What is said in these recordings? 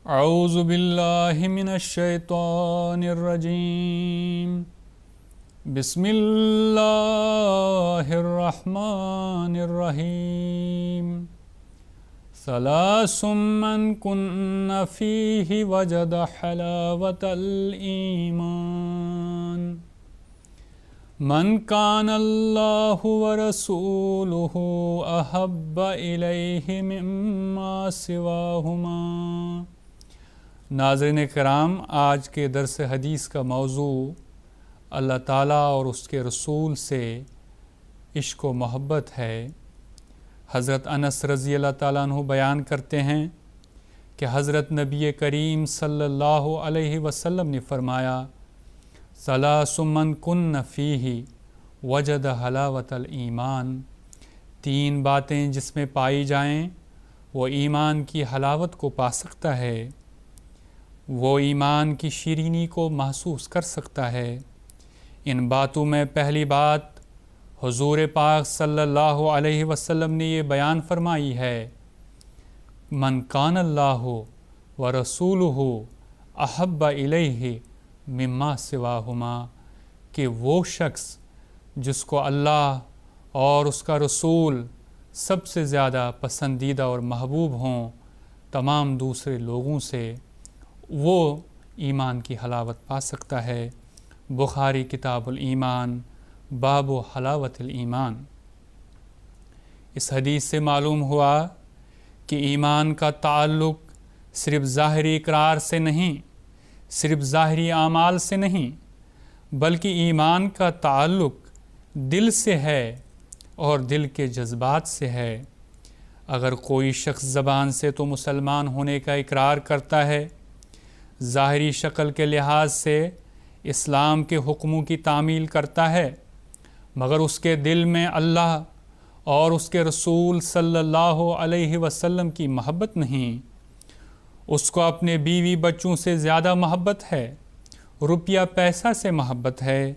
اعوذ باللہ من الشیطان الرجیم بسم اللہ الرحمن الرحیم ثلاث من کن فیہ وجد حلاوة الایمان من کان اللہ ورسولہ احب الیہ مما سواہما۔ ناظرین کرام، آج کے درس حدیث کا موضوع اللہ تعالیٰ اور اس کے رسول سے عشق و محبت ہے۔ حضرت انس رضی اللہ تعالیٰ عنہ بیان کرتے ہیں کہ حضرت نبی کریم صلی اللہ علیہ وسلم نے فرمایا، ثلاث من کن فیہ وجد حلاوۃ الایمان، تین باتیں جس میں پائی جائیں وہ ایمان کی حلاوت کو پا سکتا ہے، وہ ایمان کی شیرینی کو محسوس کر سکتا ہے۔ ان باتوں میں پہلی بات حضور پاک صلی اللہ علیہ وسلم نے یہ بیان فرمائی ہے، من کان اللہ ورسولہ احب الیہ مما سواہما، کہ وہ شخص جس کو اللہ اور اس کا رسول سب سے زیادہ پسندیدہ اور محبوب ہوں تمام دوسرے لوگوں سے، وہ ایمان کی حلاوت پا سکتا ہے۔ بخاری کتاب الایمان باب حلاوت الایمان۔ اس حدیث سے معلوم ہوا کہ ایمان کا تعلق صرف ظاہری اقرار سے نہیں، صرف ظاہری اعمال سے نہیں، بلکہ ایمان کا تعلق دل سے ہے اور دل کے جذبات سے ہے۔ اگر کوئی شخص زبان سے تو مسلمان ہونے کا اقرار کرتا ہے، ظاہری شکل کے لحاظ سے اسلام کے حکموں کی تعمیل کرتا ہے، مگر اس کے دل میں اللہ اور اس کے رسول صلی اللہ علیہ وسلم کی محبت نہیں، اس کو اپنے بیوی بچوں سے زیادہ محبت ہے، روپیہ پیسہ سے محبت ہے،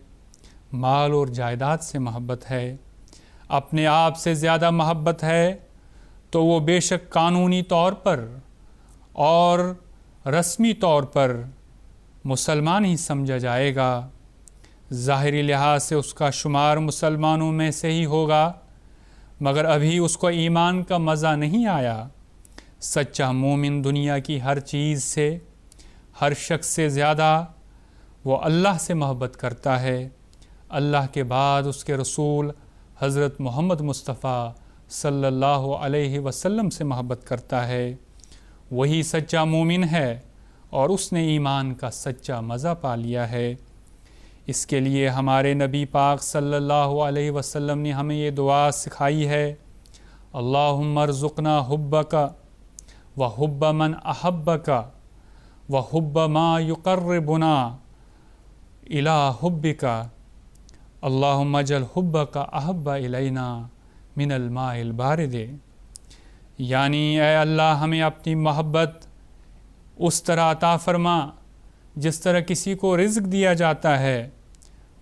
مال اور جائیداد سے محبت ہے، اپنے آپ سے زیادہ محبت ہے، تو وہ بے شک قانونی طور پر اور رسمی طور پر مسلمان ہی سمجھا جائے گا۔ ظاہری لحاظ سے اس کا شمار مسلمانوں میں سے ہی ہوگا، مگر ابھی اس کو ایمان کا مزہ نہیں آیا۔ سچا مومن دنیا کی ہر چیز سے، ہر شخص سے زیادہ وہ اللہ سے محبت کرتا ہے، اللہ کے بعد اس کے رسول حضرت محمد مصطفیٰ صلی اللہ علیہ وسلم سے محبت کرتا ہے۔ وہی سچا مومن ہے اور اس نے ایمان کا سچا مزہ پا لیا ہے۔ اس کے لیے ہمارے نبی پاک صلی اللہ علیہ وسلم نے ہمیں یہ دعا سکھائی ہے، اللہم ارزقنا حبک وحب من احبک وحب ما یقربنا الی حبک، اللہم اجعل حبک احب الینا من الماء البارد، یعنی اے اللہ ہمیں اپنی محبت اس طرح عطا فرما جس طرح کسی کو رزق دیا جاتا ہے،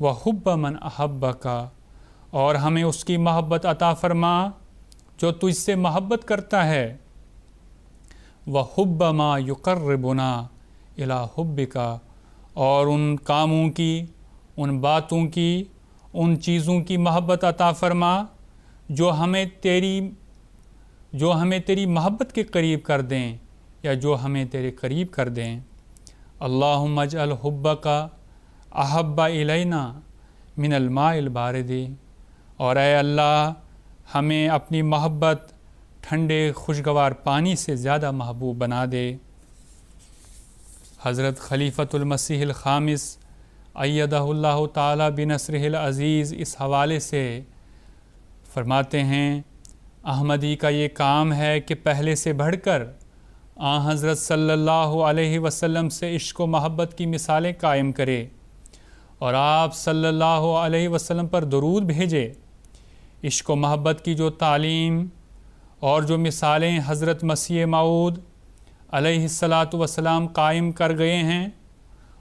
وحب من احبک، اور ہمیں اس کی محبت عطا فرما جو تجھ سے محبت کرتا ہے، وحب ما یقربنا الی حبک، اور ان کاموں کی، ان باتوں کی، ان چیزوں کی محبت عطا فرما جو ہمیں تیری محبت کے قریب کر دیں یا جو ہمیں تیرے قریب کر دیں۔ اللہم اجعل حبک احب الینا من الماء البارد، اور اے اللہ ہمیں اپنی محبت ٹھنڈے خوشگوار پانی سے زیادہ محبوب بنا دے۔ حضرت خلیفۃ المسیح الخامس ایدہ اللہ تعالی بنصرہ العزیز اس حوالے سے فرماتے ہیں، احمدی کا یہ کام ہے کہ پہلے سے بڑھ کر حضرت صلی اللہ علیہ وسلم سے عشق و محبت کی مثالیں قائم کرے اور آپ صلی اللہ علیہ وسلم پر درود بھیجے۔ عشق و محبت کی جو تعلیم اور جو مثالیں حضرت مسیح موعود علیہ السلام قائم کر گئے ہیں،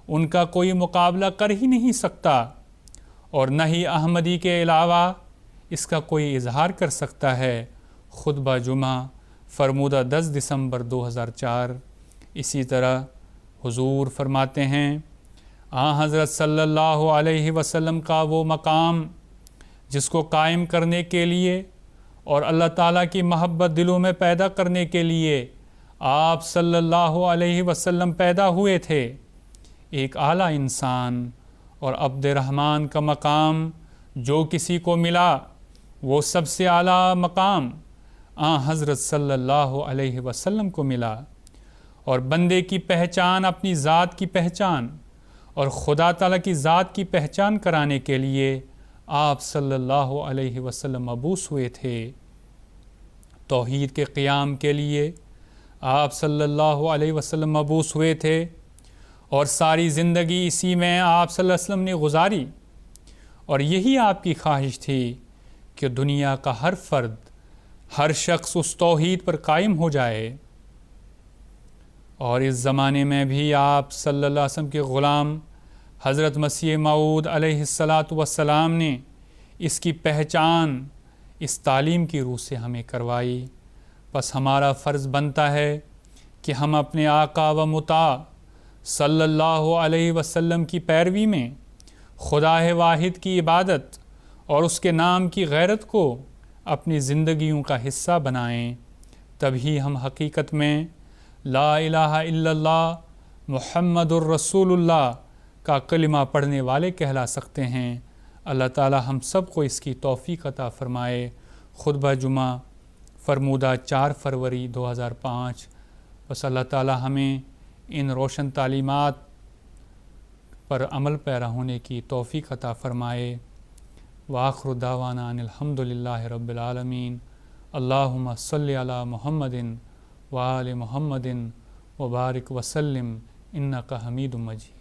ان کا کوئی مقابلہ کر ہی نہیں سکتا، اور نہ ہی احمدی کے علاوہ اس کا کوئی اظہار کر سکتا ہے۔ خطبہ جمعہ فرمودہ 10 دسمبر 2004۔ اسی طرح حضور فرماتے ہیں حضرت صلی اللہ علیہ وسلم کا وہ مقام جس کو قائم کرنے کے لیے اور اللہ تعالیٰ کی محبت دلوں میں پیدا کرنے کے لیے آپ صلی اللہ علیہ وسلم پیدا ہوئے تھے، ایک اعلیٰ انسان اور عبد الرحمن کا مقام جو کسی کو ملا وہ سب سے اعلیٰ مقام حضرت صلی اللہ علیہ وسلم کو ملا۔ اور بندے کی پہچان اپنی ذات کی پہچان اور خدا تعالیٰ کی ذات کی پہچان کرانے کے لیے آپ صلی اللہ علیہ وسلم مبعوث ہوئے تھے۔ توحید کے قیام کے لیے آپ صلی اللہ علیہ وسلم مبعوث ہوئے تھے اور ساری زندگی اسی میں آپ صلی اللہ علیہ وسلم نے گزاری، اور یہی آپ کی خواہش تھی کہ دنیا کا ہر فرد، ہر شخص اس توحید پر قائم ہو جائے۔ اور اس زمانے میں بھی آپ صلی اللہ علیہ وسلم کے غلام حضرت مسیح موعود علیہ السلام نے اس کی پہچان اس تعلیم کی روح سے ہمیں کروائی۔ بس ہمارا فرض بنتا ہے کہ ہم اپنے آقا و مطاع صلی اللہ علیہ وسلم کی پیروی میں خدا واحد کی عبادت اور اس کے نام کی غیرت کو اپنی زندگیوں کا حصہ بنائیں، تبھی ہم حقیقت میں لا الہ الا اللہ محمد الرسول اللہ کا کلمہ پڑھنے والے کہلا سکتے ہیں۔ اللہ تعالی ہم سب کو اس کی توفیق عطا فرمائے۔ خطبہ جمعہ فرمودہ 4 فروری 2005۔ بس اللہ تعالی ہمیں ان روشن تعلیمات پر عمل پیرا ہونے کی توفیق عطا فرمائے۔ وآخر دعوانا ان الحمد للہ رب العالمین۔ اللہم صلی علی محمد وآل محمد وبارک وسلم انک حمید مجید۔